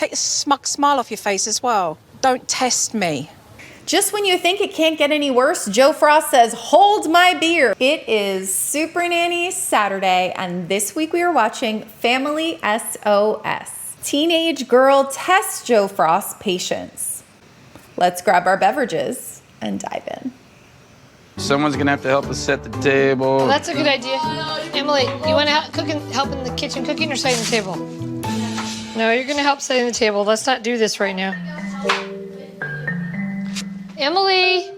Take a smug smile off your face as well. Don't test me. Just when you think it can't get any worse, Joe Frost says, hold my beer. It is Supernanny Saturday, and this week we are watching Family SOS. Teenage girl tests Joe Frost's patience. Let's grab our beverages and dive in. Someone's gonna have to help us set the table. Well, that's a good idea. Emily, you want to help in the kitchen cooking or setting the table? No, you're gonna help setting the table. Let's not do this right now. Emily,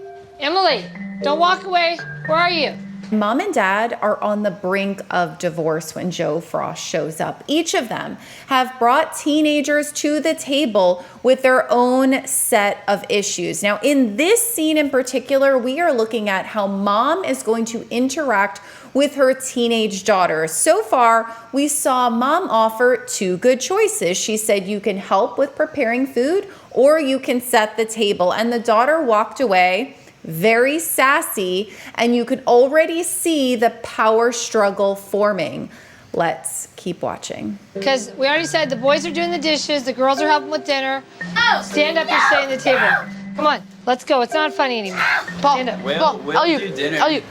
don't walk away. Where are you? Mom and Dad are on the brink of divorce when Joe Frost shows up. Each of them have brought teenagers to the table with their own set of issues. Now, in this scene in particular, we are looking at how Mom is going to interact with her teenage daughter. So far, we saw Mom offer two good choices. She said, you can help with preparing food or you can set the table. And the daughter walked away very sassy, and you could already see the power struggle forming. Let's keep watching. Because we already said the boys are doing the dishes, the girls are helping with dinner. Stand up and stay at the table. Come on, let's go. It's not funny anymore. Stand up. We'll do dinner.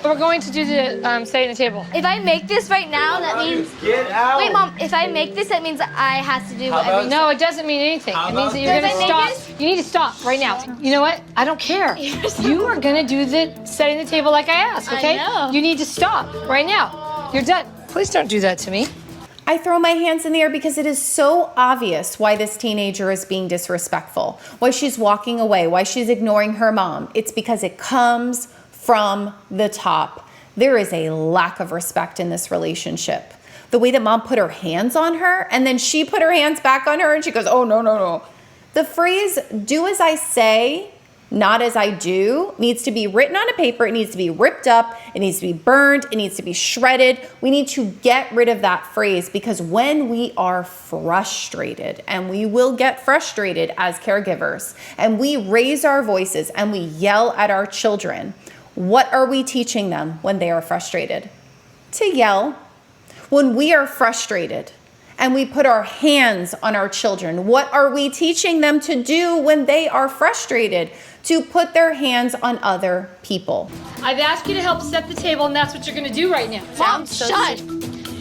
We're going to do the stay at the table. If I make this right now, that means... Get out! Wait, Mom, if I make this, that means I have to do whatever... No, it doesn't mean anything. It means that you're going to stop. You need to stop right now. You know what? I don't care. You are going to do the setting the table like I asked, okay? I know. You need to stop right now. You're done. Please don't do that to me. I throw my hands in the air because it is so obvious why this teenager is being disrespectful, why she's walking away, why she's ignoring her mom. It's because it comes from the top. There is a lack of respect in this relationship. The way that Mom put her hands on her and then she put her hands back on her and she goes, oh, no, no, no. The phrase, do as I say, not as I do, needs to be written on a paper. It needs to be ripped up. It needs to be burned. It needs to be shredded. We need to get rid of that phrase because when we are frustrated, and we will get frustrated as caregivers, and we raise our voices and we yell at our children, what are we teaching them when they are frustrated? To yell. When we are frustrated and we put our hands on our children, what are we teaching them to do when they are frustrated? To put their hands on other people. I've asked you to help set the table, and that's what you're going to do right now. Mom, shut!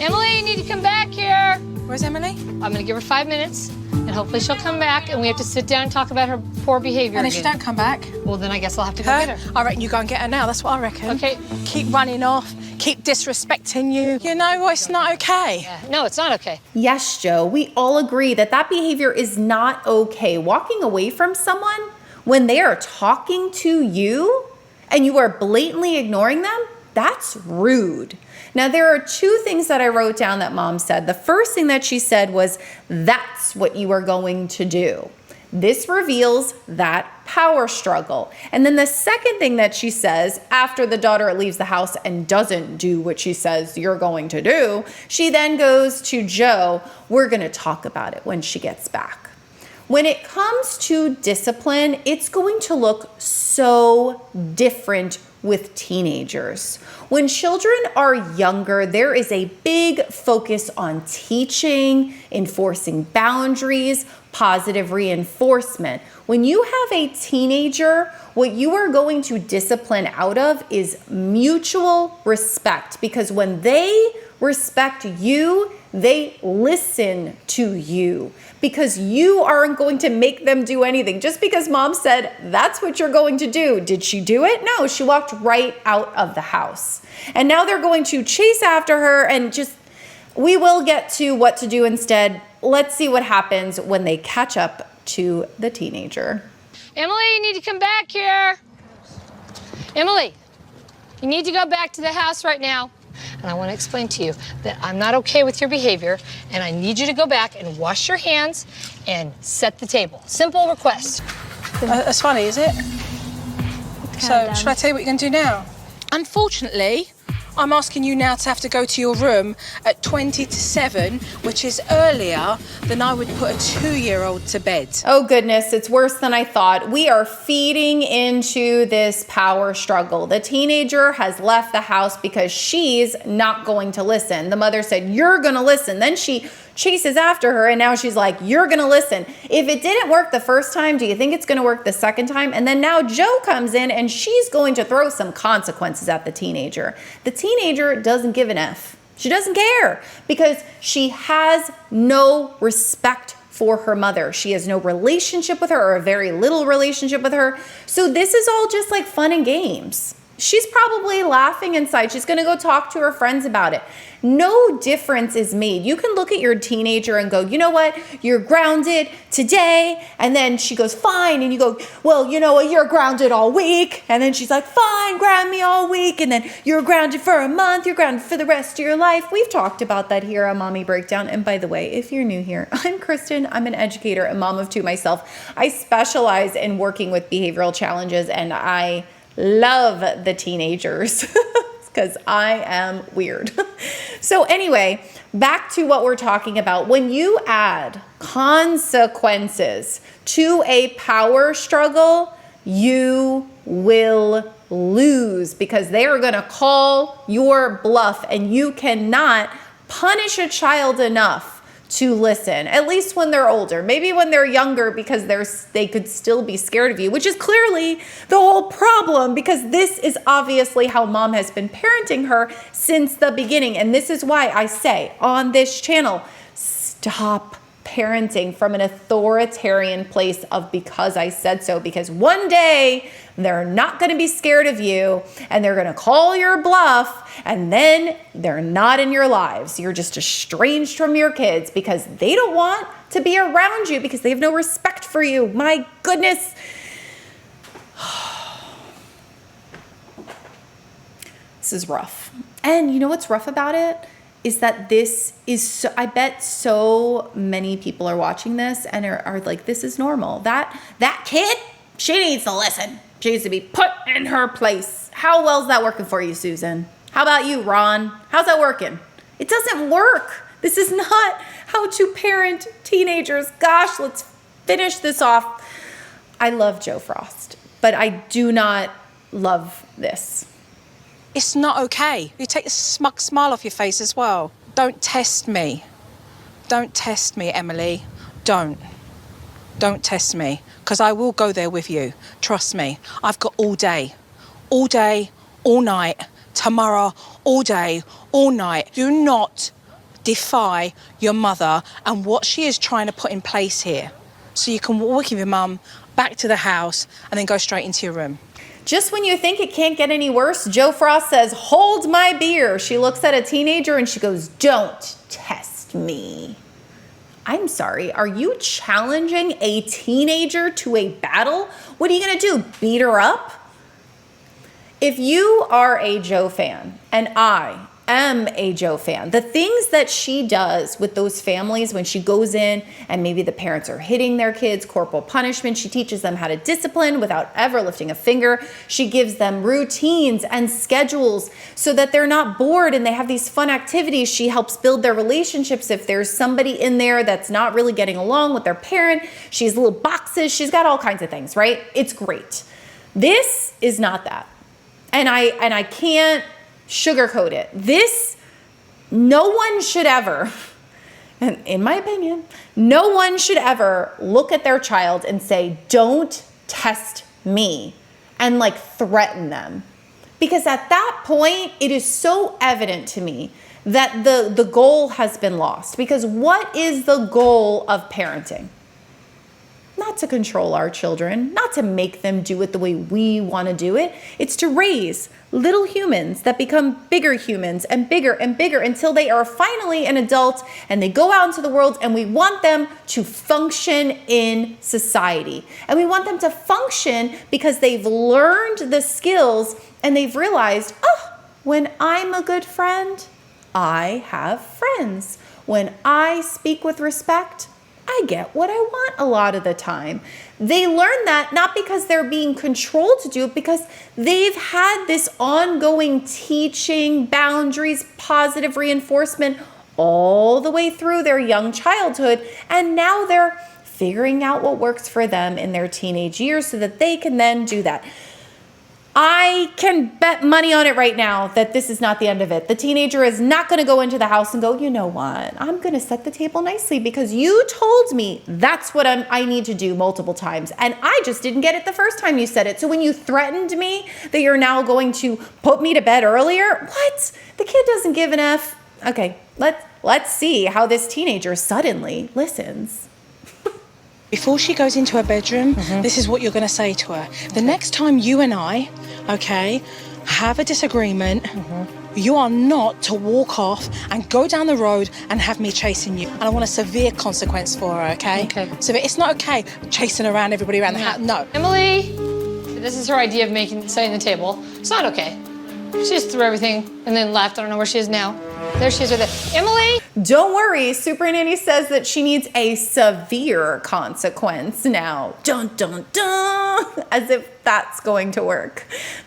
Emily, you need to come back here. Where's Emily? I'm going to give her 5 minutes, and hopefully she'll come back, and we have to sit down and talk about her poor behavior And if she again. don't come back? Well, then I guess I'll have to go get her. I reckon you go and get her now. That's what I reckon. Okay. Keep running off. Keep disrespecting you. You know, it's not okay. Yeah. No, it's not okay. Yes, Joe, we all agree that that behavior is not okay. Walking away from someone when they are talking to you and you are blatantly ignoring them, that's rude. Now, there are two things that I wrote down that Mom said. The first thing that she said was, that's what you are going to do. This reveals that power struggle. And then the second thing that she says after the daughter leaves the house and doesn't do what she says you're going to do, she then goes to Joe, we're going to talk about it when she gets back. When it comes to discipline, it's going to look so different with teenagers. When children are younger, there is a big focus on teaching, enforcing boundaries, positive reinforcement. When you have a teenager, what you are going to discipline out of is mutual respect, because when they respect you, they listen to you, because you aren't going to make them do anything. Just because Mom said, that's what you're going to do. Did she do it? No, she walked right out of the house. And now they're going to chase after her and we will get to what to do instead. Let's see what happens when they catch up to the teenager. Emily, you need to come back here. Emily, you need to go back to the house right now. And I want to explain to you that I'm not okay with your behavior, and I need you to go back and wash your hands and set the table. Simple request. That's funny, is it? So, should I tell you what you're going to do now? Unfortunately, I'm asking you now to have to go to your room at 20 to 7, which is earlier than I would put a 2-year-old to bed. Oh goodness, it's worse than I thought. We are feeding into this power struggle. The teenager has left the house because she's not going to listen. The mother said, you're gonna listen. Then she chases after her, and now she's like, you're gonna listen. If it didn't work the first time, do you think it's gonna work the second time? And then now Joe comes in and she's going to throw some consequences at the teenager. The teenager doesn't give an F. She doesn't care because she has no respect for her mother. She has no relationship with her, or a very little relationship with her. So this is all just like fun and games. She's probably laughing inside. She's going to go talk to her friends about it. No difference is made. You can look at your teenager and go, you know what? You're grounded today. And then she goes, fine. And you go, well, you know what? You're grounded all week. And then she's like, fine, ground me all week. And then you're grounded for a month. You're grounded for the rest of your life. We've talked about that here on Mommy Breakdown. And by the way, if you're new here, I'm Kristen. I'm an educator and mom of two myself. I specialize in working with behavioral challenges, and I love the teenagers because I am weird. So anyway, back to what we're talking about. When you add consequences to a power struggle, you will lose because they are going to call your bluff, and you cannot punish a child enough to listen, at least when they're older. Maybe when they're younger, because they could still be scared of you, which is clearly the whole problem, because this is obviously how mom has been parenting her since the beginning. And this is why I say on this channel, stop parenting from an authoritarian place of because I said so, because one day they're not going to be scared of you and they're going to call your bluff, and then they're not in your lives. You're just estranged from your kids because they don't want to be around you because they have no respect for you. My goodness. This is rough. And you know what's rough about it? Is that this is so, I bet so many people are watching this and are like, this is normal. That kid, she needs to listen. She needs to be put in her place. How well is that working for you, Susan? How about you, Ron? How's that working? It doesn't work. This is not how to parent teenagers. Gosh, let's finish this off. I love Joe Frost, but I do not love this. It's not okay. You take a smug smile off your face as well. Don't test me. Don't test me, Emily. Don't test me, because I will go there with you. Trust me. I've got all day, all night, tomorrow, all day, all night. Do not defy your mother and what she is trying to put in place here. So you can walk with your mum back to the house and then go straight into your room. Just when you think it can't get any worse, Joe Frost says, hold my beer. She looks at a teenager and she goes, don't test me. I'm sorry, are you challenging a teenager to a battle? What are you gonna do, beat her up? If you are a Joe fan, and I am a Joe fan, the things that she does with those families when she goes in and maybe the parents are hitting their kids, corporal punishment, she teaches them how to discipline without ever lifting a finger. She gives them routines and schedules so that they're not bored and they have these fun activities. She helps build their relationships. If there's somebody in there that's not really getting along with their parent, she has little boxes. She's got all kinds of things, right? It's great. This is not that. And I can't sugarcoat it. This, no one should ever, and in my opinion, no one should ever look at their child and say, don't test me, and like threaten them. Because at that point, it is so evident to me that the goal has been lost. Because what is the goal of parenting? Not to control our children, not to make them do it the way we want to do it. It's to raise little humans that become bigger humans and bigger until they are finally an adult and they go out into the world, and we want them to function in society. And we want them to function because they've learned the skills and they've realized, oh, when I'm a good friend, I have friends. When I speak with respect, I get what I want a lot of the time. They learn that not because they're being controlled to do it, because they've had this ongoing teaching, boundaries, positive reinforcement all the way through their young childhood. And now they're figuring out what works for them in their teenage years so that they can then do that. I can bet money on it right now that this is not the end of it. The teenager is not going to go into the house and go, you know what? I'm going to set the table nicely because you told me that's what I need to do multiple times. And I just didn't get it the first time you said it. So when you threatened me that you're now going to put me to bed earlier, what? The kid doesn't give an F. Okay, let's see how this teenager suddenly listens. Before she goes into her bedroom, this is what you're going to say to her. The next time you and I, have a disagreement, you are not to walk off and go down the road and have me chasing you. And I want a severe consequence for her, okay? So it's not okay chasing around everybody around the house. No. Emily, this is her idea of setting the table. It's not okay. She just threw everything and then left. I don't know where she is now. There she is right there. Emily! Don't worry, Supernanny says that she needs a severe consequence now. Dun, dun, dun! As if that's going to work.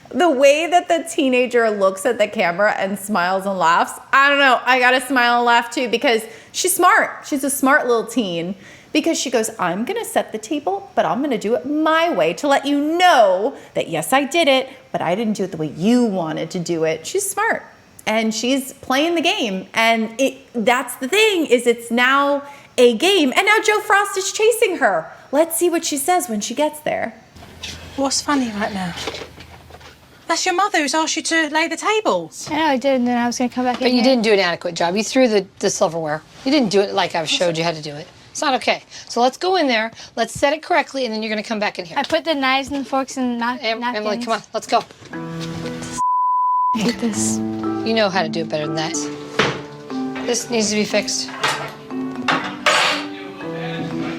The way that the teenager looks at the camera and smiles and laughs, I don't know, I gotta smile and laugh too because she's smart. She's a smart little teen. Because she goes, I'm gonna set the table, but I'm gonna do it my way to let you know that yes, I did it, but I didn't do it the way you wanted to do it. She's smart. And she's playing the game. And that's the thing, is it's now a game. And now Joe Frost is chasing her. Let's see what she says when she gets there. What's funny right now? That's your mother who's asked you to lay the table. I know I did, and then I was gonna come back in. But you here. didn't do an adequate job. You threw the silverware. You didn't do it like I showed you how to do it. It's not okay. So let's go in there, let's set it correctly, and then you're gonna come back in here. I put the knives and forks and napkins. Emily, come on, let's go. I hate this. You know how to do it better than that. This needs to be fixed.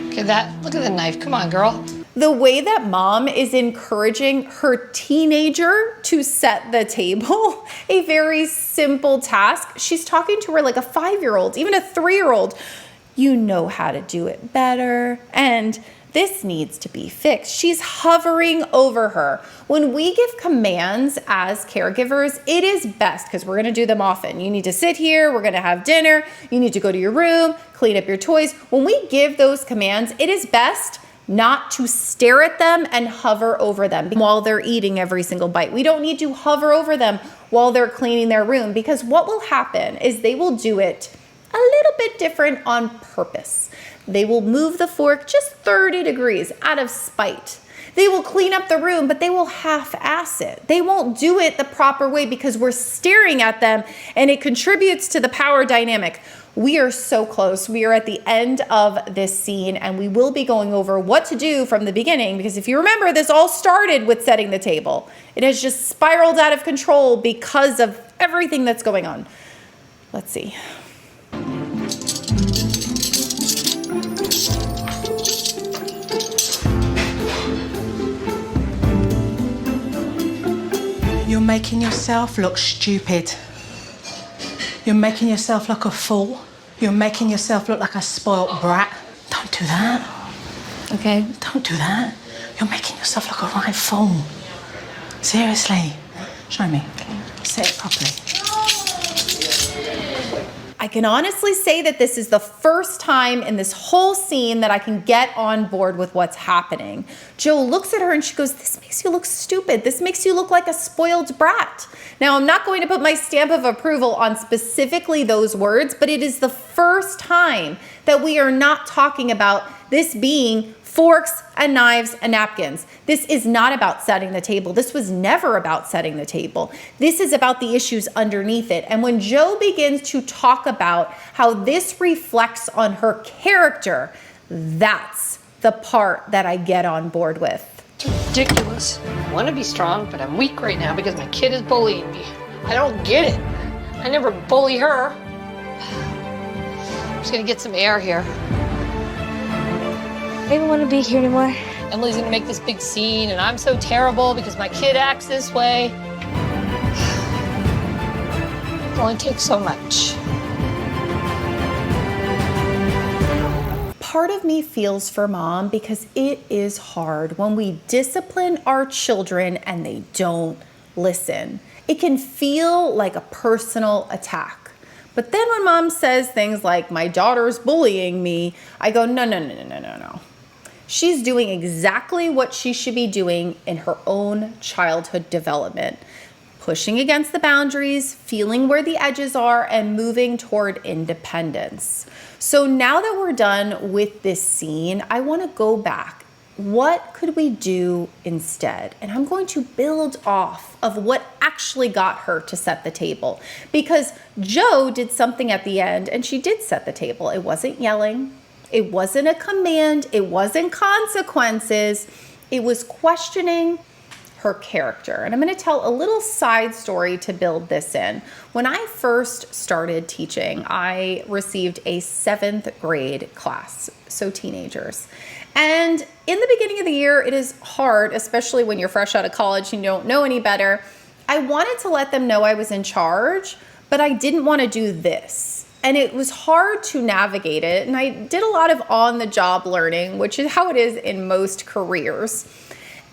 Okay, look at the knife. Come on, girl. The way that mom is encouraging her teenager to set the table, a very simple task. She's talking to her like a 5-year-old, even a 3-year-old. You know how to do it better, and this needs to be fixed. She's hovering over her. When we give commands as caregivers, it is best, because we're gonna do them often. You need to sit here, we're gonna have dinner, you need to go to your room, clean up your toys. When we give those commands, it is best not to stare at them and hover over them while they're eating every single bite. We don't need to hover over them while they're cleaning their room, because what will happen is they will do it a little bit different on purpose. They will move the fork just 30 degrees out of spite. They will clean up the room, but they will half-ass it. They won't do it the proper way because we're staring at them and it contributes to the power dynamic. We are so close. We are at the end of this scene and we will be going over what to do from the beginning, because if you remember, this all started with setting the table. It has just spiraled out of control because of everything that's going on. Let's see. You're making yourself look stupid. You're making yourself look a fool. You're making yourself look like a spoilt brat. Don't do that. Okay. Don't do that. You're making yourself look a right fool. Seriously. Show me. Say it properly. I can honestly say that this is the first time in this whole scene that I can get on board with what's happening. Joe looks at her and she goes, this makes you look stupid. This makes you look like a spoiled brat. Now, I'm not going to put my stamp of approval on specifically those words, but it is the first time that we are not talking about this being forks and knives and napkins. This is not about setting the table. This was never about setting the table. This is about the issues underneath it. And when Joe begins to talk about how this reflects on her character, that's the part that I get on board with. It's ridiculous. I want to be strong, but I'm weak right now because my kid is bullying me. I don't get it. I never bully her. I'm just gonna get some air here. I don't want to be here anymore. Emily's gonna make this big scene, and I'm so terrible because my kid acts this way. It only takes so much. Part of me feels for mom because it is hard when we discipline our children and they don't listen. It can feel like a personal attack. But then when mom says things like, my daughter's bullying me, I go, no. She's doing exactly what she should be doing in her own childhood development. Pushing against the boundaries, feeling where the edges are, and moving toward independence. So now that we're done with this scene, I want to go back. What could we do instead? And I'm going to build off of what actually got her to set the table. Because Jo did something at the end, and she did set the table. It wasn't yelling. It wasn't a command. It wasn't consequences. It was questioning her character. And I'm going to tell a little side story to build this in. When I first started teaching, I received a 7th grade class, so teenagers. And in the beginning of the year, it is hard, especially when you're fresh out of college and you don't know any better. I wanted to let them know I was in charge, but I didn't want to do this. And it was hard to navigate it. And I did a lot of on-the-job learning, which is how it is in most careers.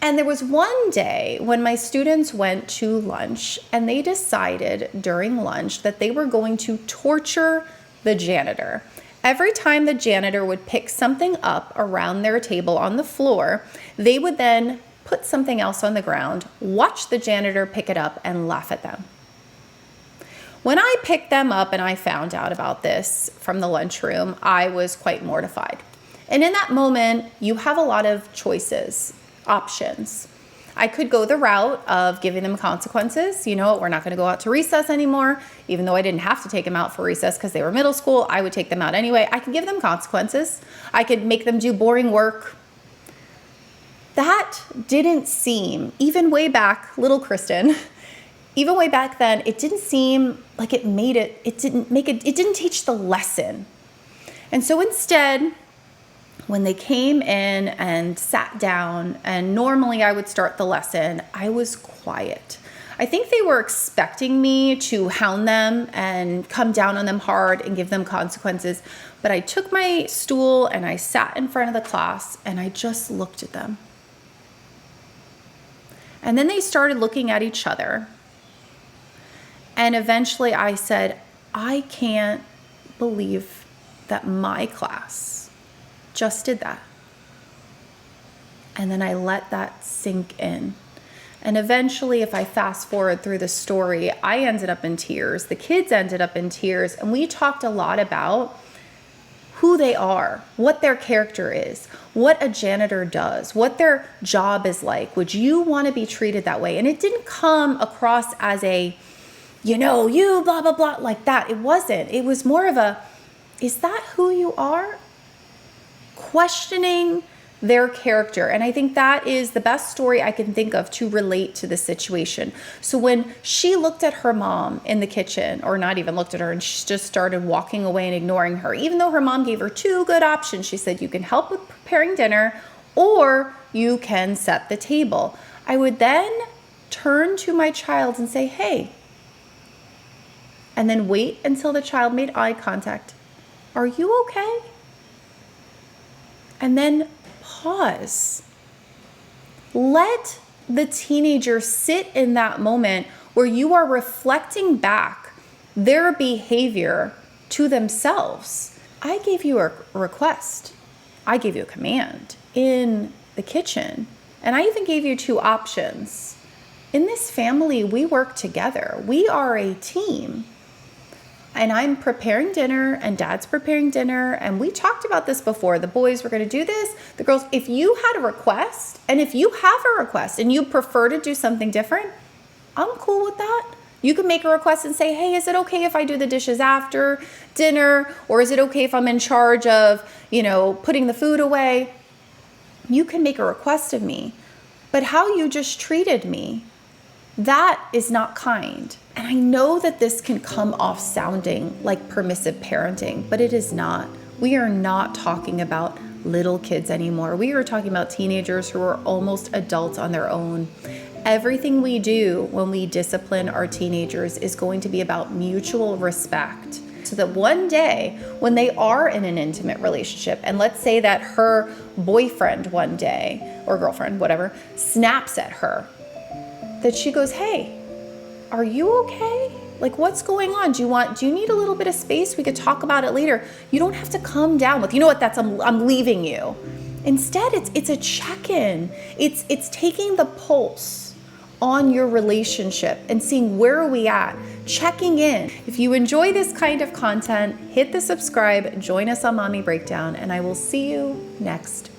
And there was one day when my students went to lunch and they decided during lunch that they were going to torture the janitor. Every time the janitor would pick something up around their table on the floor, they would then put something else on the ground, watch the janitor pick it up, and laugh at them. When I picked them up and I found out about this from the lunchroom, I was quite mortified. And in that moment, you have a lot of choices. Options. I could go the route of giving them consequences. You know what, we're not going to go out to recess anymore. Even though I didn't have to take them out for recess because they were middle school, I would take them out anyway. I could give them consequences. I could make them do boring work. That didn't seem, even way back, little Kristen, even way back then, it didn't seem like it didn't teach the lesson. And so instead, when they came in and sat down, and normally I would start the lesson, I was quiet. I think they were expecting me to hound them and come down on them hard and give them consequences. But I took my stool and I sat in front of the class and I just looked at them. And then they started looking at each other. And eventually I said, I can't believe that my class just did that. And then I let that sink in. And eventually, if I fast forward through the story, I ended up in tears. The kids ended up in tears. And we talked a lot about who they are, what their character is, what a janitor does, what their job is like. Would you want to be treated that way? And it didn't come across as a, you blah, blah, blah, like that. It wasn't. It was more of a, is that who you are? Questioning their character. And I think that is the best story I can think of to relate to the situation. So when she looked at her mom in the kitchen, or not even looked at her, and she just started walking away and ignoring her, even though her mom gave her 2 good options. She said, you can help with preparing dinner, or you can set the table. I would then turn to my child and say, hey, and then wait until the child made eye contact. Are you okay? And then pause. Let the teenager sit in that moment where you are reflecting back their behavior to themselves. I gave you a request. I gave you a command in the kitchen. And I even gave you 2 options. In this family, we work together. We are a team. And I'm preparing dinner and Dad's preparing dinner. And we talked about this before. The boys were going to do this. The girls, if you had a request, and if you have a request and you prefer to do something different, I'm cool with that. You can make a request and say, hey, is it okay if I do the dishes after dinner? Or is it okay if I'm in charge of, putting the food away? You can make a request of me. But how you just treated me, that is not kind. And I know that this can come off sounding like permissive parenting, but it is not. We are not talking about little kids anymore. We are talking about teenagers who are almost adults on their own. Everything we do when we discipline our teenagers is going to be about mutual respect. So that one day when they are in an intimate relationship, and let's say that her boyfriend one day, or girlfriend, whatever, snaps at her, that she goes, hey, are you okay? Like, what's going on? Do you need a little bit of space? We could talk about it later. You don't have to come down with, you know what, I'm leaving you. Instead, it's a check-in. It's taking the pulse on your relationship and seeing where are we at, checking in. If you enjoy this kind of content, hit the subscribe, join us on Mommy Breakdown, and I will see you next